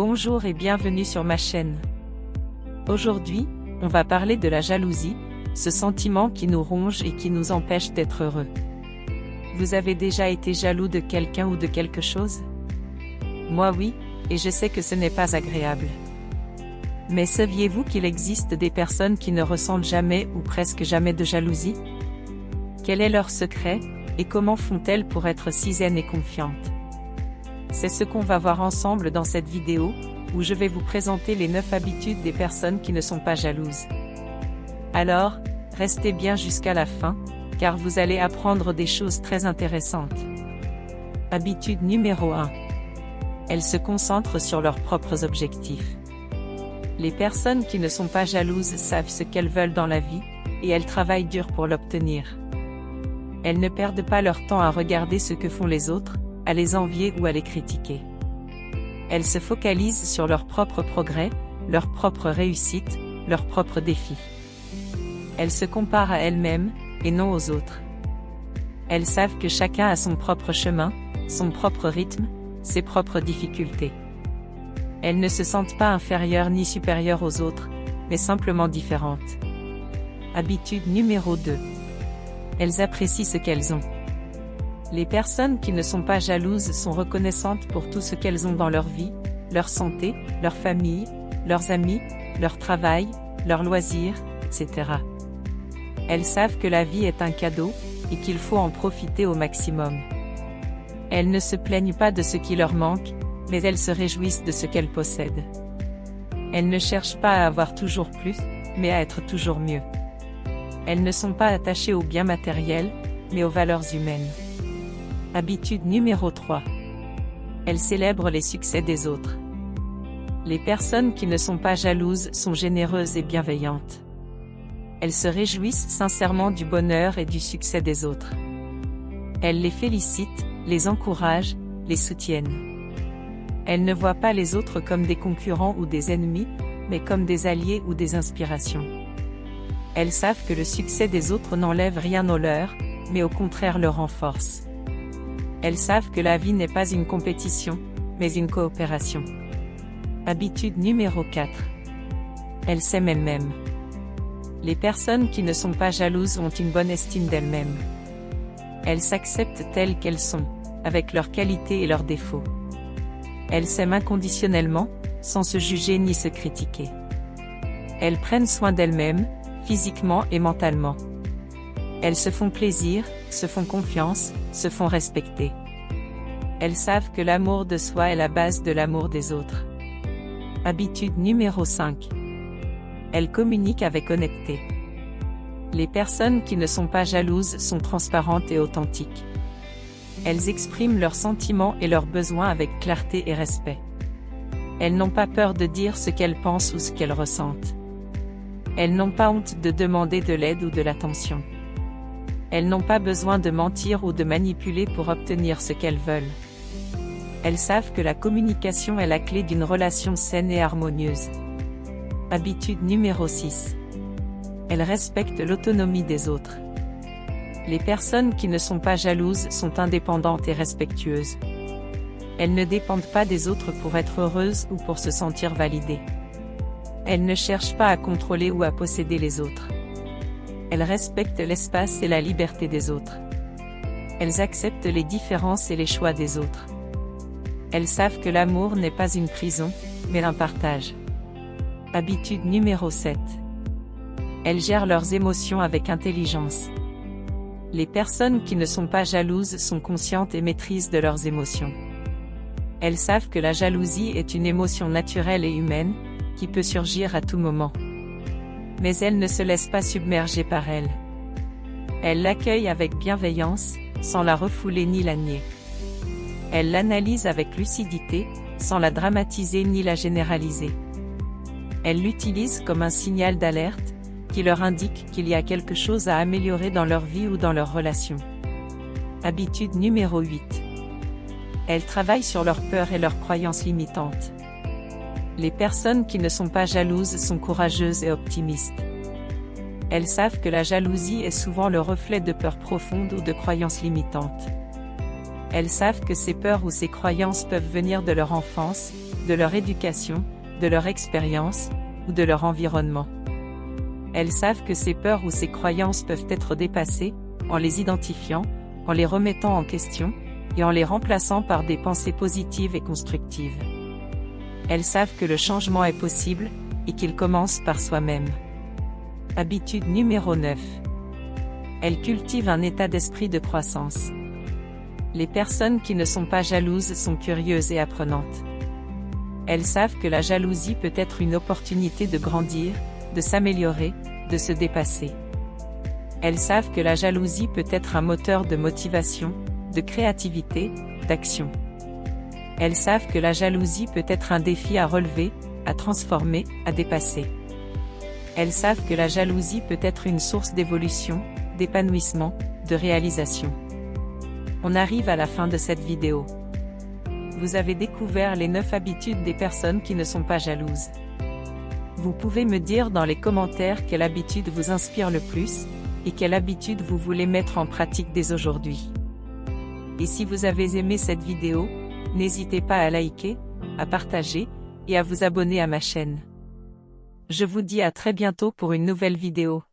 Bonjour et bienvenue sur ma chaîne. Aujourd'hui, on va parler de la jalousie, ce sentiment qui nous ronge et qui nous empêche d'être heureux. Vous avez déjà été jaloux de quelqu'un ou de quelque chose? Moi oui, et je sais que ce n'est pas agréable. Mais saviez-vous qu'il existe des personnes qui ne ressentent jamais ou presque jamais de jalousie? Quel est leur secret, et comment font-elles pour être si zen et confiantes? C'est ce qu'on va voir ensemble dans cette vidéo, où je vais vous présenter les 9 habitudes des personnes qui ne sont pas jalouses. Alors, restez bien jusqu'à la fin, car vous allez apprendre des choses très intéressantes. Habitude numéro 1. Elles se concentrent sur leurs propres objectifs. Les personnes qui ne sont pas jalouses savent ce qu'elles veulent dans la vie, et elles travaillent dur pour l'obtenir. Elles ne perdent pas leur temps à regarder ce que font les autres, à les envier ou à les critiquer. Elles se focalisent sur leur propre progrès, leur propre réussite, leurs propres défis. Elles se comparent à elles-mêmes, et non aux autres. Elles savent que chacun a son propre chemin, son propre rythme, ses propres difficultés. Elles ne se sentent pas inférieures ni supérieures aux autres, mais simplement différentes. Habitude numéro 2. Elles apprécient ce qu'elles ont. Les personnes qui ne sont pas jalouses sont reconnaissantes pour tout ce qu'elles ont dans leur vie, leur santé, leur famille, leurs amis, leur travail, leurs loisirs, etc. Elles savent que la vie est un cadeau, et qu'il faut en profiter au maximum. Elles ne se plaignent pas de ce qui leur manque, mais elles se réjouissent de ce qu'elles possèdent. Elles ne cherchent pas à avoir toujours plus, mais à être toujours mieux. Elles ne sont pas attachées aux biens matériels, mais aux valeurs humaines. Habitude numéro 3. Elles célèbrent les succès des autres. Les personnes qui ne sont pas jalouses sont généreuses et bienveillantes. Elles se réjouissent sincèrement du bonheur et du succès des autres. Elles les félicitent, les encouragent, les soutiennent. Elles ne voient pas les autres comme des concurrents ou des ennemis, mais comme des alliés ou des inspirations. Elles savent que le succès des autres n'enlève rien au leur, mais au contraire le renforce. Elles savent que la vie n'est pas une compétition, mais une coopération. Habitude numéro 4. Elles s'aiment elles-mêmes. Les personnes qui ne sont pas jalouses ont une bonne estime d'elles-mêmes. Elles s'acceptent telles qu'elles sont, avec leurs qualités et leurs défauts. Elles s'aiment inconditionnellement, sans se juger ni se critiquer. Elles prennent soin d'elles-mêmes, physiquement et mentalement. Elles se font plaisir, se font confiance, se font respecter. Elles savent que l'amour de soi est la base de l'amour des autres. Habitude numéro 5. Elles communiquent avec honnêteté. Les personnes qui ne sont pas jalouses sont transparentes et authentiques. Elles expriment leurs sentiments et leurs besoins avec clarté et respect. Elles n'ont pas peur de dire ce qu'elles pensent ou ce qu'elles ressentent. Elles n'ont pas honte de demander de l'aide ou de l'attention. Elles n'ont pas besoin de mentir ou de manipuler pour obtenir ce qu'elles veulent. Elles savent que la communication est la clé d'une relation saine et harmonieuse. Habitude numéro 6. Elles respectent l'autonomie des autres. Les personnes qui ne sont pas jalouses sont indépendantes et respectueuses. Elles ne dépendent pas des autres pour être heureuses ou pour se sentir validées. Elles ne cherchent pas à contrôler ou à posséder les autres. Elles respectent l'espace et la liberté des autres. Elles acceptent les différences et les choix des autres. Elles savent que l'amour n'est pas une prison, mais un partage. Habitude numéro 7. Elles gèrent leurs émotions avec intelligence. Les personnes qui ne sont pas jalouses sont conscientes et maîtrisent de leurs émotions. Elles savent que la jalousie est une émotion naturelle et humaine, qui peut surgir à tout moment. Mais elles ne se laissent pas submerger par elle. Elles l'accueillent avec bienveillance, sans la refouler ni la nier. Elles l'analysent avec lucidité, sans la dramatiser ni la généraliser. Elles l'utilisent comme un signal d'alerte, qui leur indique qu'il y a quelque chose à améliorer dans leur vie ou dans leurs relations. Habitude numéro 8. Elles travaillent sur leurs peurs et leurs croyances limitantes. Les personnes qui ne sont pas jalouses sont courageuses et optimistes. Elles savent que la jalousie est souvent le reflet de peurs profondes ou de croyances limitantes. Elles savent que ces peurs ou ces croyances peuvent venir de leur enfance, de leur éducation, de leur expérience, ou de leur environnement. Elles savent que ces peurs ou ces croyances peuvent être dépassées, en les identifiant, en les remettant en question, et en les remplaçant par des pensées positives et constructives. Elles savent que le changement est possible, et qu'il commence par soi-même. Habitude numéro 9. Elles cultivent un état d'esprit de croissance. Les personnes qui ne sont pas jalouses sont curieuses et apprenantes. Elles savent que la jalousie peut être une opportunité de grandir, de s'améliorer, de se dépasser. Elles savent que la jalousie peut être un moteur de motivation, de créativité, d'action. Elles savent que la jalousie peut être un défi à relever, à transformer, à dépasser. Elles savent que la jalousie peut être une source d'évolution, d'épanouissement, de réalisation. On arrive à la fin de cette vidéo. Vous avez découvert les 9 habitudes des personnes qui ne sont pas jalouses. Vous pouvez me dire dans les commentaires quelle habitude vous inspire le plus, et quelle habitude vous voulez mettre en pratique dès aujourd'hui. Et si vous avez aimé cette vidéo, n'hésitez pas à liker, à partager, et à vous abonner à ma chaîne. Je vous dis à très bientôt pour une nouvelle vidéo.